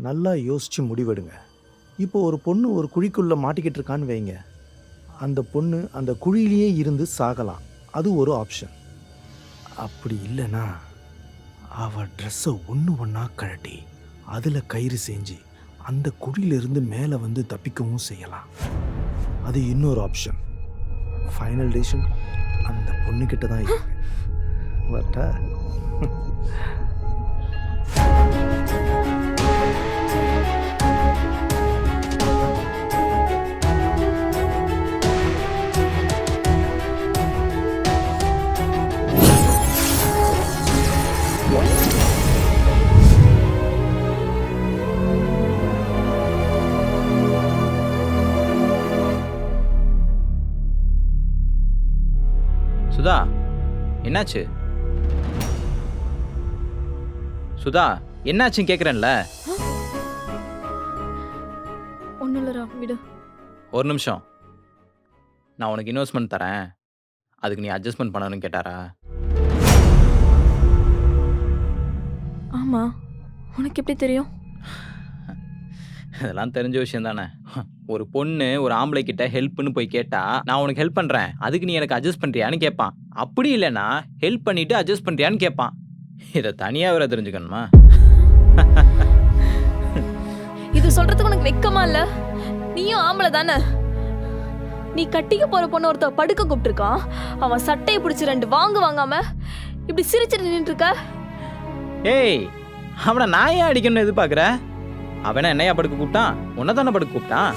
நல்லா யோசிச்சு முடிவெடுங்க. இப்போ ஒரு பொண்ணு ஒரு குழிக்குள்ள மாட்டிக்கிட்டு இருக்கான்னு வைங்க. அந்த பொண்ணு அந்த குழியிலேயே இருந்து சாகலாம். அது ஒரு ஆப்ஷன். அப்படி இல்லைன்னா அவ ட்ரெஸ்ஸை ஒன்று ஒன்றா கழட்டி அதில் கயிறு செஞ்சு அந்த குழியிலிருந்து மேலே வந்து தப்பிக்கவும் செய்யலாம். அது இன்னொரு ஆப்ஷன். ஃபைனல் டெசிஷன் அந்த பொண்ணுக்கிட்ட தான் இருக்கு. வரட்டா? சுதா, என்னாச்சு? சுதா, என்னாச்சுன்னு கேட்குறேன்ல. ஒன்றும் இல்லைரா, விடு. ஒரு நிமிஷம். நான் உனக்கு இன்வெஸ்ட்மெண்ட் தரேன், அதுக்கு நீ அட்ஜஸ்ட்மெண்ட் பண்ணணும்னு கேட்டாரா? ஆமாம், உனக்கு எப்படி தெரியும்? அதெல்லாம் தெரிஞ்ச விஷயம் தானே. ஒரு பொண்ணு ஒரு ஆம்பளை கிட்ட ஹெல்ப்னு போய் கேட்டா, நான் உனக்கு ஹெல்ப் பண்றேன், அதுக்கு நீ எனக்கு அட்ஜஸ்ட் பண்றியான்னு கேட்பான். அப்படி இல்லைன்னா ஹெல்ப் பண்ணிட்டு அட்ஜஸ்ட் பண்றியான்னு கேட்பான். இதை தனியா வேற தெரிஞ்சுக்கணுமா? இது சொல்றதுக்கு உனக்கு வெக்கமா இல்ல? நீயும் ஆம்பளை தானே. நீ கட்டிக்க போற பொண்ணு ஒருத்த படுக்க கூப்பிட்டுருக்கான். அவன் சட்டையை பிடிச்சி 2 வாங்காம இப்படி சிரிச்சிட்டு நின்றுட்டு இருக்க. ஏய், அவனை நான் ஏன் அடிக்கணும்னு எதிர்பார்க்குற? அவனை என்னையா படுக்க கூப்பிட்டான்? உன்னை தானே படுக்க கூப்பிட்டான்.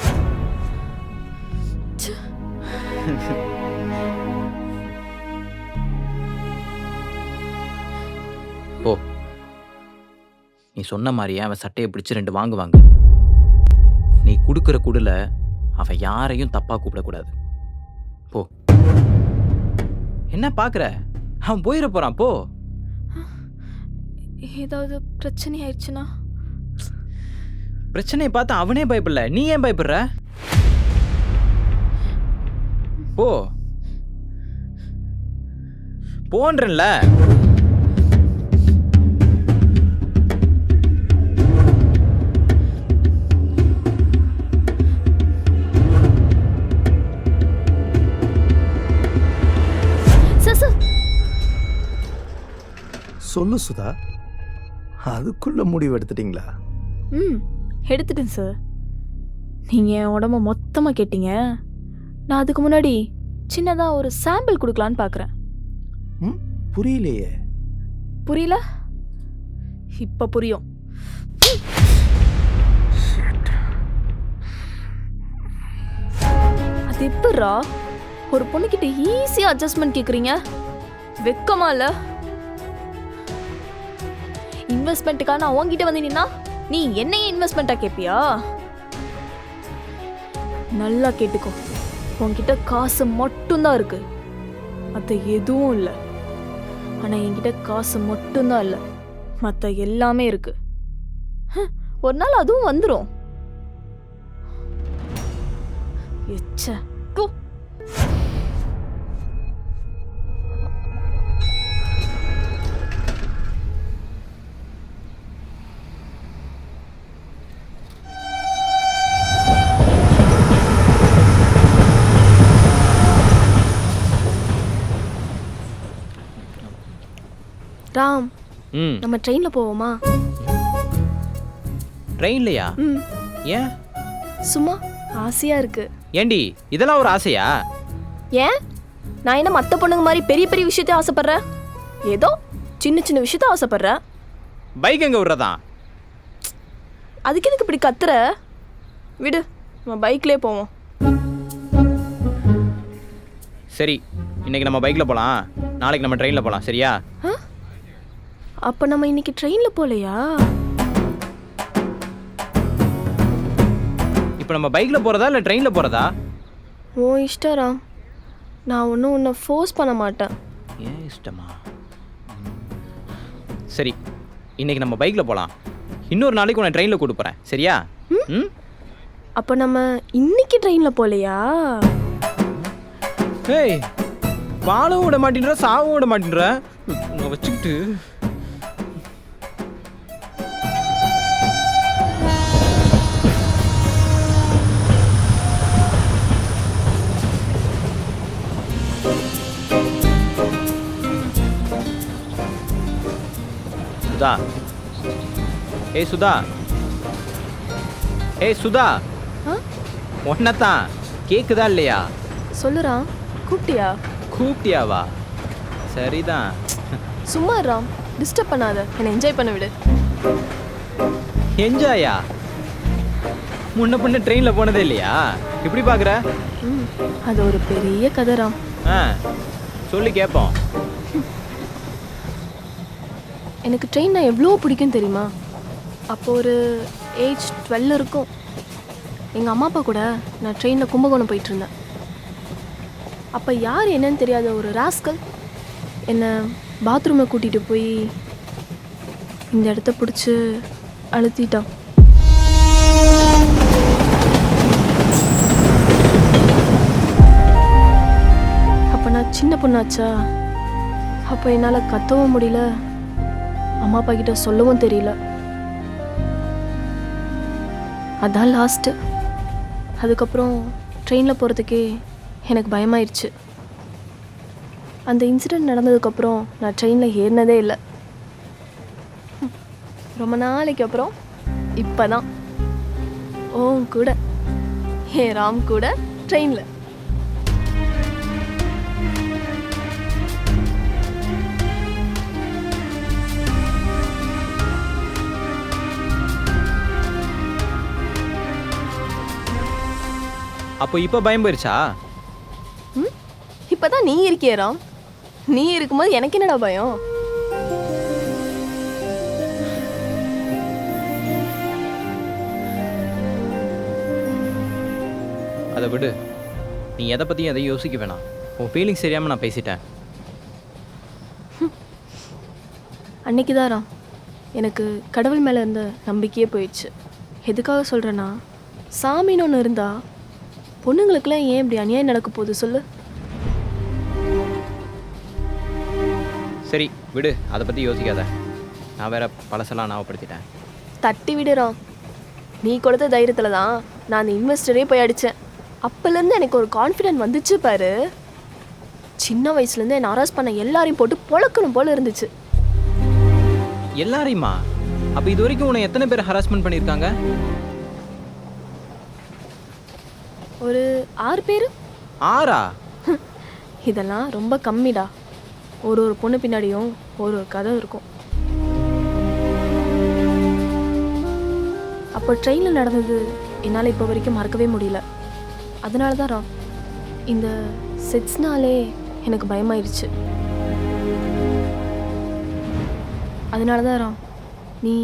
போ, நீ சொன்ன மாதிரியே அவன் சட்டையை பிடிச்சு 2 வாங்குவாங்க. நீ கொடுக்குற குடுல அவன் யாரையும் தப்பா கூப்பிடக்கூடாது. போ. என்ன பாக்குற? அவன் போயிட போறான். போ. ஏதாவது பிரச்சனை ஆயிடுச்சுன்னா? பிரச்சனையை பார்த்து அவனே பயப்படல, நீ ஏன் பயப்படுற? போ, போன்றல. சொல்லு சுதா, அதுக்குள்ள முடிவு எடுத்துட்டீங்களா? எடுத்துட்டேன் சார். நீங்கள் என் உடம்ப மொத்தமாக கேட்டீங்க. நான் அதுக்கு முன்னாடி சின்னதாக ஒரு சாம்பிள் கொடுக்கலான்னு பார்க்குறேன். புரியலையே. புரியல? இப்போ புரியும். அது எப்படா ஒரு பொண்ணுக்கிட்ட ஈஸியாக அட்ஜஸ்ட்மெண்ட் கேட்குறீங்க? வெக்கமா இல்லை? இன்வெஸ்ட்மெண்ட்டுக்காக நான் உங்ககிட்ட வந்து நின்னா நீ என்னையே இன்வெஸ்ட்மெண்ட்டா கேட்பியா? நல்லா கேட்டுக்கோ, உன்கிட்ட காசு மட்டும்தான் இருக்கு, மற்ற எதுவும் இல்லை. ஆனால் என்கிட்ட காசு மட்டும்தான் இல்லை, மற்ற எல்லாமே இருக்கு. ஒரு நாள் அதுவும் வந்துடும். எச்ச போ. ராம், நம்ம ட்ரெயின்ல போவோமா? ட்ரெயின்லையா? ஏன்? சும்மா ஆசையா இருக்கு. ஏண்டி, இதெல்லாம் ஒரு ஆசையா? ஏன், நான் என்ன மற்ற பொண்ணுங்க மாதிரி பெரிய பெரிய விஷயத்த ஆசைப்படுறேன்? ஏதோ சின்ன சின்ன விஷயத்த ஆசைப்படுறேன். பைக் எங்க விடுறதா? அதுக்கு எதுக்கு இப்படி கத்துற? விடு, நம்ம பைக்லேயே போவோம். சரி, இன்னைக்கு நம்ம பைக்ல போலாம், நாளைக்கு நம்ம ட்ரெயின்ல போலாம். சரியா? அப்ப நம்ம இன்னைக்கு ட்ரெயின்ல போலையா? இப்போ நம்ம பைக்ல போறதா இல்ல ட்ரெயின்ல போறதா? ஓ இஷ்டம் ராம், நான் ஒன்றும் உன்னை ஃபோர்ஸ் பண்ண மாட்டேன். ஏன் இஷ்டமா? சரி, இன்னைக்கு நம்ம பைக்ல போலாம், இன்னொரு நாளைக்கு உன்னை ட்ரெயின்ல கூட்டு போறேன். சரியா? அப்ப நம்ம இன்னைக்கு ட்ரெயின்ல போலையா? ஏய், வாழவும் விட மாட்டேன்ற, சாவும் விட மாட்டேன்ற, வச்சுக்கிட்டு சுதா. ஏய் சுதா. ஏய் சுதா. ஆ ஒன்னதான் கேக்குதா இல்லையா? சொல்லு ராம், கூப்பிட்டியா? கூப்பிட்டியாவா? சரிதான். சும்மா ராம், டிஸ்டர்ப் பண்ணாத, என்னை என்ஜாய் பண்ண விடு. என்ஜாயா? முன்ன பின்ன ட்ரெயினில் போனதே இல்லையா? இப்படி பார்க்குற? ம், அது ஒரு பெரிய கதை ராம். ஆ சொல்லி கேட்போம். எனக்கு ட்ரெயின்னா எவ்வளோ பிடிக்கும் தெரியுமா? அப்போ ஒரு ஏஜ் 12 இருக்கும். எங்கள் அம்மா அப்பா கூட நான் ட்ரெயினில் கும்பகோணம் போயிட்டு இருந்தேன். அப்போ யார் என்னன்னு தெரியாத ஒரு ராஸ்கல் என்னை பாத்ரூமில் கூட்டிகிட்டு போய் இந்த இடத்த பிடிச்சி அழுத்திட்டான். அப்போ நான் சின்ன பொண்ணாச்சா, அப்போ என்னால் கத்தவும் முடியல, அம்மா அப்பா கிட்ட சொல்லவும் தெரியல. அதான் லாஸ்ட்டு. அதுக்கப்புறம் ட்ரெயினில் போகிறதுக்கே எனக்கு பயமாயிருச்சு. அந்த இன்சிடெண்ட் நடந்ததுக்கப்புறம் நான் ட்ரெயினில் ஏறினதே இல்லை. ரொம்ப நாளைக்கு அப்புறம் இப்போ தான் ஓன் கூட என் ராம் கூட ட்ரெயினில். அப்போ இப்போ பயம் போயிருச்சா? ம், இப்போ தான் நீ இருக்கியே ராம். நீ இருக்கும்போது எனக்கு என்னடா பயம்? அதை விடு. நீ எதை பற்றியும் எதையும் யோசிக்க வேணாம். உன் ஃபீலிங்ஸ் தெரியாமல் நான் பேசிட்டேன். அன்னைக்கு தான் ராம் எனக்கு கடவுள் மேலே இருந்த நம்பிக்கையே போயிடுச்சு. எதுக்காக சொல்கிறேன்னா, சாமின்னு ஒன்று இருந்தால் பொண்ணுங்களுக்கெல்லாம் ஏன் இப்படி அநியாயம் நடக்க போகுது சொல்லு? சரி விடு, அதை பற்றி யோசிக்காத. நான் வேற பழசெல்லாம் ஞாபகப்படுத்திட்டேன். தட்டி விடுறான். நீ கொடுத்த தைரியத்தில் தான் நான் அந்த இன்வெஸ்டரே போய் அடித்தேன். அப்போலேருந்து எனக்கு ஒரு கான்ஃபிடென்ட் வந்துச்சு பாரு. சின்ன வயசுலேருந்து என்னை அரெஸ்ட் பண்ண எல்லாரையும் போட்டு பொழக்கணும் போல இருந்துச்சு. எல்லாரையுமா? அப்போ இது வரைக்கும் உன்னை எத்தனை பேர் ஹராஸ்மெண்ட் பண்ணியிருக்காங்க? ஒரு 6 பேர். 6ஆ? இதெல்லாம் ரொம்ப கம்மிடா. ஒரு ஒரு பொண்ணு பின்னாடியும் ஒரு ஒரு கதை இருக்கும். அப்போ ட்ரெயினில் நடந்தது என்னால் இப்போ வரைக்கும் மறக்கவே முடியல. அதனால தான் ராம், இந்த செட்ஸ்னாலே எனக்கு பயமாயிருச்சு. அதனால தான் ராம், நீ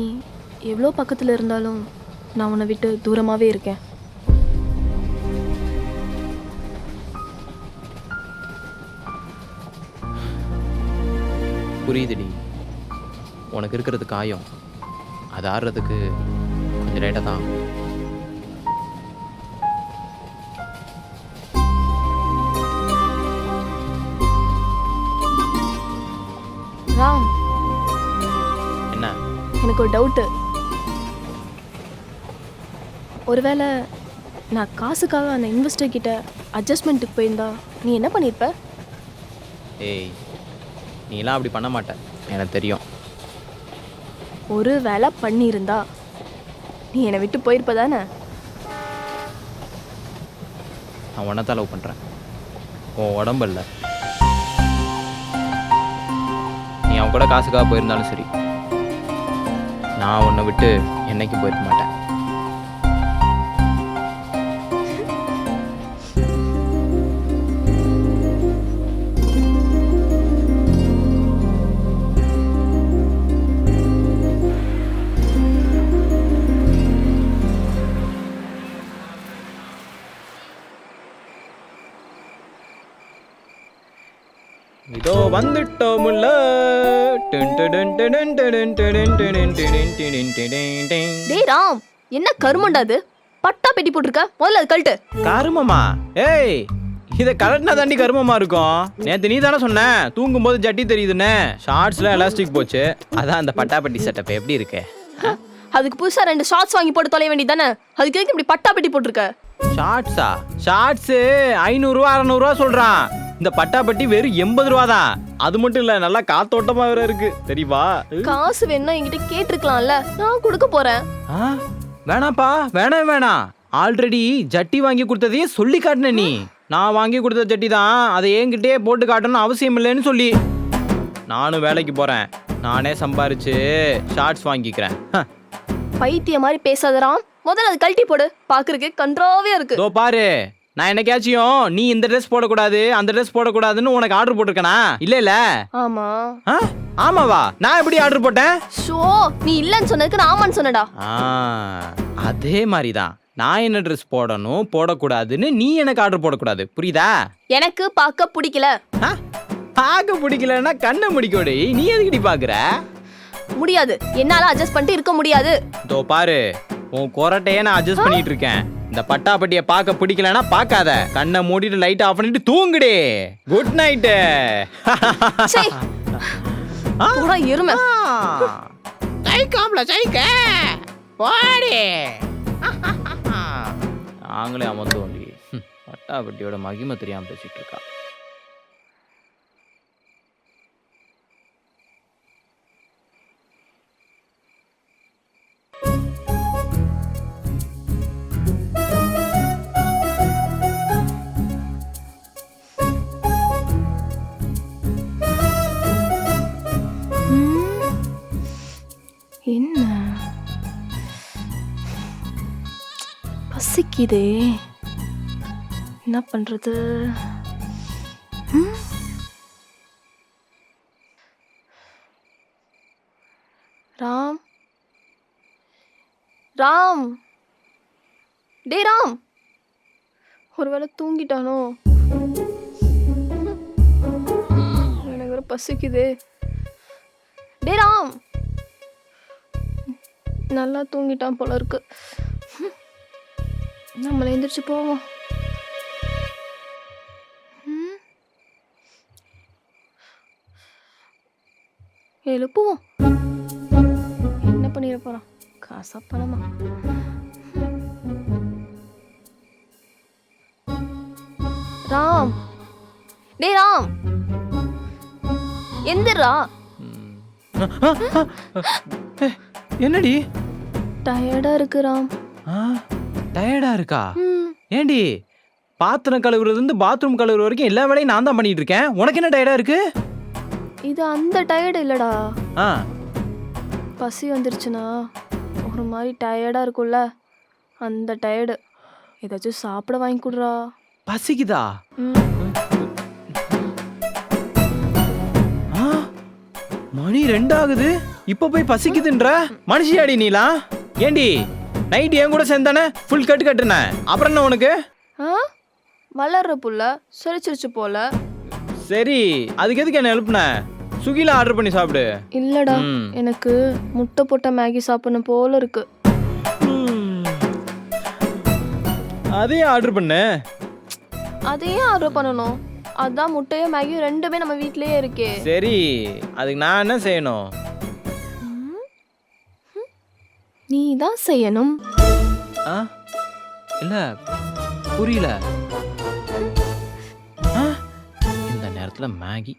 எவ்வளோ பக்கத்தில் இருந்தாலும் நான் உன்னை விட்டு தூரமாகவே இருக்கேன். புரியுதுடி. உனக்கு இருக்கிறது காயம், அது ஆடுறதுக்கு கொஞ்சம் லேட்டாக தான் ஆகும். ராம், என்ன? எனக்கு ஒரு டவுட்டு. ஒருவேளை நான் காசுக்காக அந்த இன்வெஸ்டர் கிட்ட அட்ஜஸ்ட்மெண்ட்டுக்கு போயிருந்தா நீ என்ன பண்ணியிருப்ப? ஏய், நீலாம் அப்படி பண்ண மாட்டேன், எனக்கு தெரியும். ஒரு வேலை பண்ணியிருந்தா நீ என்னை விட்டு போயிருப்ப தானே? நான் உன்னை லவ் பண்ணுறேன், உன் உடம்பு இல்லை. நீ அவன் கூட காசுக்காக போயிருந்தாலும் சரி, நான் உன்னை விட்டு என்னைக்கும் போயிருக்க மாட்டேன். இதோ வந்துட்டோமுல்ல. டேய் ராம், என்ன கருமண்டா அது? பட்டா பெட்டி போட்டிருக்க, முதல்ல அது கழட்டு. கருமமா? ஏய், இதை கலட்டினா தாண்டி கருமமா இருக்கும். நேற்று நீ தானே சொன்ன தூங்கும்போது ஜட்டி தெரியுதுன்னு. ஷார்ட்ஸ்ல எலாஸ்டிக் போச்சு, அதான் அந்த பட்டாப்பட்டி செட்டப். எப்படி இருக்கு? அதுக்கு புதுசா 2 ஷார்ட்ஸ் வாங்கி போட்டு தொலைய வேண்டியது தானே? அதுக்கு எதுக்கு இப்படி பட்டா பெட்டி போட்டிருக்க? ஷார்ட்ஸா? ஷார்ட்ஸு 500 ரூபா 600 ரூபா சொல்றான். இந்த பட்டாப்பட்டி வெறும் 80 ரூபா தான். அது மட்டும் இல்ல, நல்லா காத்தோட்டமா வேற இருக்கு தெரியுமா? காசு வேணும்னா என்கிட்ட கேட்டிருக்கலாம்ல, நான் கொடுக்க போறேன். வேணாப்பா, வேணாம். ஆல்ரெடி ஜட்டி வாங்கி கொடுத்ததையே சொல்லி காட்டின நீ. நான் வாங்கி கொடுத்த ஜட்டி தான், அதை என்கிட்டே போட்டு காட்டணும்னு அவசியம் இல்லைன்னு சொல்லி. நானும் வேலைக்கு போறேன், நானே சம்பாரிச்சு ஷார்ட்ஸ் வாங்கிக்கிறேன். பைத்திய மாதிரி பேசாதராம், முதல்ல அது கழட்டி போடு. பாக்குறதுக்கு கன்றாவே இருக்கு. இதோ பாரு, நான் என்னைக்காச்சும் நீ இந்த ட்ரெஸ் போடக்கூடாது அந்த ட்ரெஸ் போடக்கூடாதுன்னு உனக்கு ஆர்டர் போட்டிருக்கனா? இல்ல. ஆமா. ஆமாவா? நான் எப்படி ஆர்டர் போட்டேன்? ஷோ, நீ இல்லன்னு சொன்னதுக்கு நான் ஆமான்னு சொன்னடா. அதே மாதிரிதான், நான் என்ன ட்ரெஸ் போடணும் போடக்கூடாதுன்னு நீ எனக்கு ஆர்டர் போடக்கூடாது, புரியுதா? எனக்கு பார்க்க பிடிக்கல. பார்க்க பிடிக்கலன்னா கண்ணை முடிக்கோடி. நீ எதுக்கிட்டி பாக்குற? முடியாது, என்னால அட்ஜஸ்ட் பண்ணிட்டு இருக்க முடியாது. இதோ பாரு, உன் கொரட்டையே நான் அட்ஜஸ்ட் பண்ணிட்டு இருக்கேன். இந்த பட்டாப்பட்டிய பார்க்க பிடிக்கலன்னா பார்க்காத, கண்ணை மூடிட்டு லைட் ஆஃப் பண்ணிட்டு தூங்குடி. Good night. பூரா எருமை. சைக்காம்ல சைக்க போடி. நாங்களே அமர்ந்து வண்டி. பட்டாப்பட்டியோட மகிமை தெரியாம பேசிட்டு இருக்கா. என்ன பசிக்குதே, என்ன பண்றது? ராம், ராம், டே ராம், ஒருவேளை தூங்கிட்டானோ? எனக்கு ஒரு பசிக்குதே. டே ராம், நல்லா தூங்கிட்டான் போல இருக்கு. நம்மள எந்திரிச்சு போவோம். எழுப்புவோம். என்ன பண்ணிட போறான்? காசா பணமா? ராம், டே ராம், எந்திரா. என்னடி? டயர்டா இருக்கு ராம். டயர்டா இருக்கா? ஏண்டி, பாத்திரம் கழுவுறது இருந்து பாத்ரூம் கழுவுற வரைக்கும் எல்லா வேலையும் நான் தான் பண்ணிட்டு இருக்கேன். உனக்கு என்ன டயர்டா இருக்கு? இது அந்த டயர்டு இல்லடா. ஆ, பசி வந்துருச்சுன்னா ஒரு மாதிரி டயர்டா இருக்கும்ல, அந்த டயர்டு. ஏதாச்சும் சாப்பிட வாங்கி கொடுறா. பசிக்குதா? மணி 2 ஆகுது, இப்ப போய் பசிக்குதுன்ற மனுஷியாடி நீலா? ஏண்டி, நைட் என் கூட சேர்ந்தானே ஃபுல் கட்டு கட்டுன, அப்புறம் என்ன உனக்கு? வளர்ற புள்ள சிரிச்சிருச்சு போல. சரி, அதுக்கு எதுக்கு என்ன எழுப்புன? சுகில ஆர்டர் பண்ணி சாப்பிடு. இல்லடா, எனக்கு முட்டை போட்ட மேகி சாப்பிடணும் போல இருக்கு. அதையும் ஆர்டர் பண்ணு. அதையும் ஆர்டர் பண்ணணும்? அதான் முட்டையும் மேகியும் ரெண்டுமே நம்ம வீட்லயே இருக்கே. சரி, அதுக்கு நான் என்ன செய்யணும்? நீ தான் செய்யணும். இல்ல, புரியல. இந்த நேரத்துல மேகி?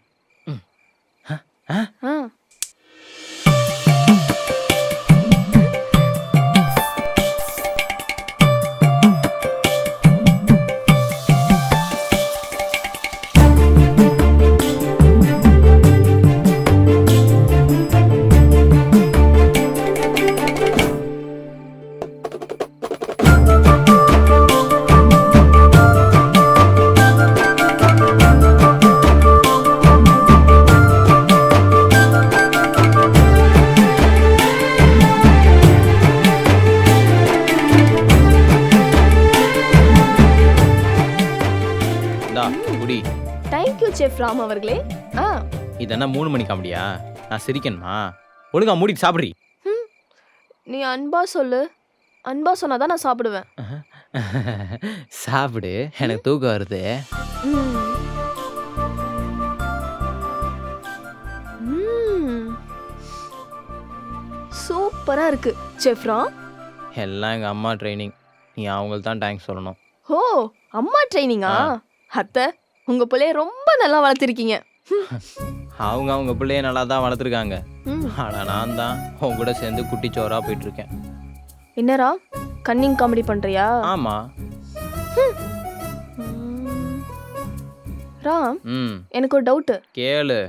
தேங்க்யூ செஃப் ராம் அவர்களே. இதென்ன 3 மணி காமெடியா? நான் சிரிக்கணுமா? ஒழுங்கா மூடிட்டு சாப்பிட்றீ. நீ அன்பா சொல்லு, அன்பா சொன்னாதான் நான் சாப்பிடுவேன். சாப்பிடு, எனக்கு தூக்கம் வருது. சூப்பரா இருக்கு செஃப் ராம். எல்லாம் எங்க அம்மா ட்ரைனிங். நீ அவங்களுக்கு தான் தேங்க்ஸ் சொல்லணும். ஓ, அம்மா ட்ரைனிங்கா? அத்தை உங்க பிள்ளைய ரொம்ப நல்லா வளர்த்திருக்கீங்க. அவங்க அவங்க பிள்ளைய நல்லா தான் வளர்த்துருக்காங்க. ம். ஆனால் நான் தான் உன் கூட சேர்ந்து குட்டிச்சோராக போயிட்டுருக்கேன். என்னடா கன்னிங் காமெடி பண்றியா? ஆமாம். ம். ராம், ம் எனக்கு ஒரு டவுட்டு. கேளு.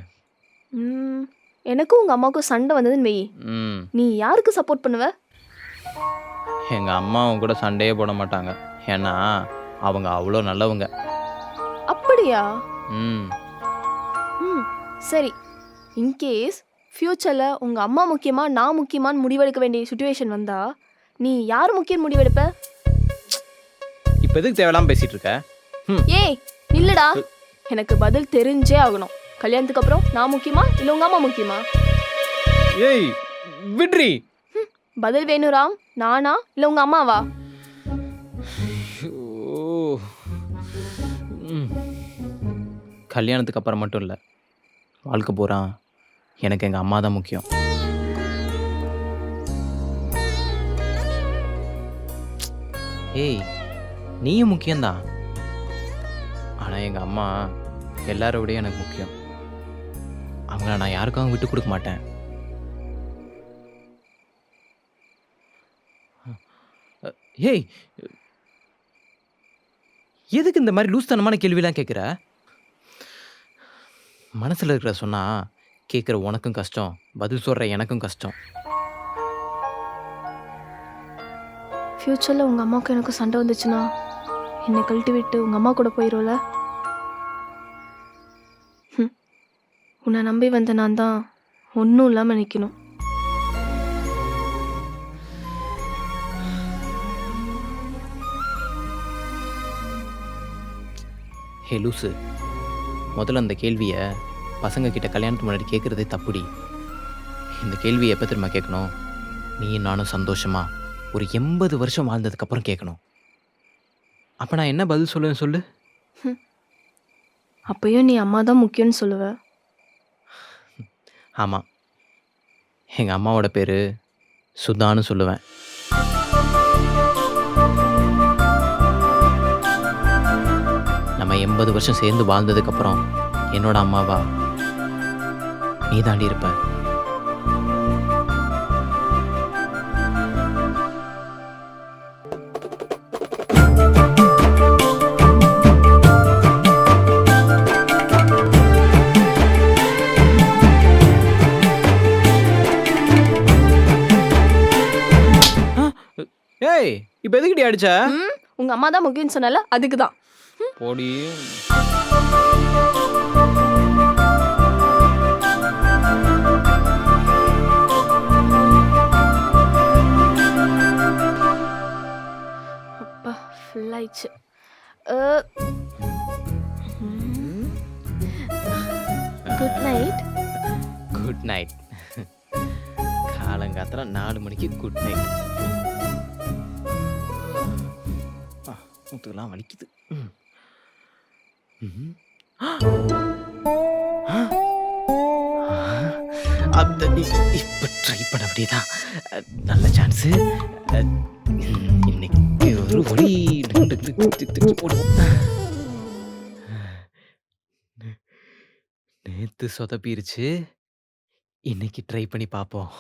எனக்கும் உங்க அம்மாவுக்கும் சண்டை வந்ததுன்னு வெயி, ம் நீ யாருக்கு சப்போர்ட் பண்ணுவ? எங்கள் அம்மா அவங்க கூட சண்டையே போட மாட்டாங்க. ஏன்னா அவங்க அவ்வளோ நல்லவங்க. அப்படியா? ம் ம். சரி, இன்கேஸ் ஃப்யூச்சர்ல உங்க அம்மா முக்கியமா நான் முக்கியமான்னு முடிவெடுக்க வேண்டிய சுச்சுவேஷன் வந்தா நீ யார் முக்கியம் முடிவெடுப்ப? இப்போ எதுக்கு தேவையில்லாமல் பேசிகிட்டு இருக்க? ஏய் இல்லடா, எனக்கு பதில் தெரிஞ்சே ஆகணும். கல்யாணத்துக்கு அப்புறம் நான் முக்கியமா இல்ல உங்க அம்மா முக்கியமா? ஏய் விட்ரி. பதில் வேணும் ராம். நானா இல்ல உங்க அம்மாவா? கல்யாணத்துக்கு அப்புறம் மட்டும் இல்லை, வாழ்க்கை பூரா எனக்கு எங்கள் அம்மா தான் முக்கியம். ஏய் நீயும் முக்கியம்தான். ஆனால் எங்கள் அம்மா எல்லாரை விடையும் எனக்கு முக்கியம். அவங்கள நான் யாருக்காகவும் விட்டு கொடுக்க மாட்டேன். ஏய் எதுக்கு இந்த மாதிரி லூஸ்தனமான கேள்விலாம் கேட்குற? மனசில் இருக்கிற சொன்னா கேட்குற உனக்கும் கஷ்டம், பதில் சொல்கிற எனக்கும் கஷ்டம். ஃப்யூச்சர்ல உங்க அம்மாவுக்கு எனக்கு சண்டை வந்துச்சுன்னா என்னை கழட்டி விட்டு உங்க அம்மா கூட போயிடும்ல? உன்னை நம்பி வந்த நான் தான் ஒன்றும் இல்லாமல் நிற்கணும். ஹே லூசு, முதல்ல அந்த கேள்வியை பசங்க கிட்ட கல்யாணத்துக்கு முன்னாடி கேட்குறதே தப்புடி. இந்த கேள்வியை எப்போ திரும்ப கேட்கணும்? நீ நானும் சந்தோஷமா ஒரு 80 வருஷம் வாழ்ந்ததுக்கப்புறம் கேட்கணும். அப்போ நான் என்ன பதில் சொல்லுவேன் சொல்லு? அப்பயும் நீ அம்மா தான் முக்கியம்னு சொல்லுவ. ஆமாம், எங்கள் அம்மாவோட பேர் சுதான்னு சொல்லுவேன். நம்ம 80 வருஷம் சேர்ந்து வாழ்ந்ததுக்கப்புறம் என்னோட அம்மாவா நீ தாண்டி இருப்ப. ஏய் இப்போ எதுக்கிட்டே அடிச்ச? உங்க அம்மா தான் முக்கியம்னு சொன்னல, அதுக்கு தான். போடி. அப்பா ஃபுல் ஆயிடுச்சு. Good night. Good night. காலங்காத்திர 4 மணிக்கு குட் நைட். முத்துக்கெல்லாம் வலிக்குது. இப்போ ட்ரை பண்ண வேண்டியதான். நல்ல சான்ஸு. இன்னைக்கு ஒரு ஒளி நேத்து சொதப்பிருச்சு. இன்னைக்கு ட்ரை பண்ணி பார்ப்போம்.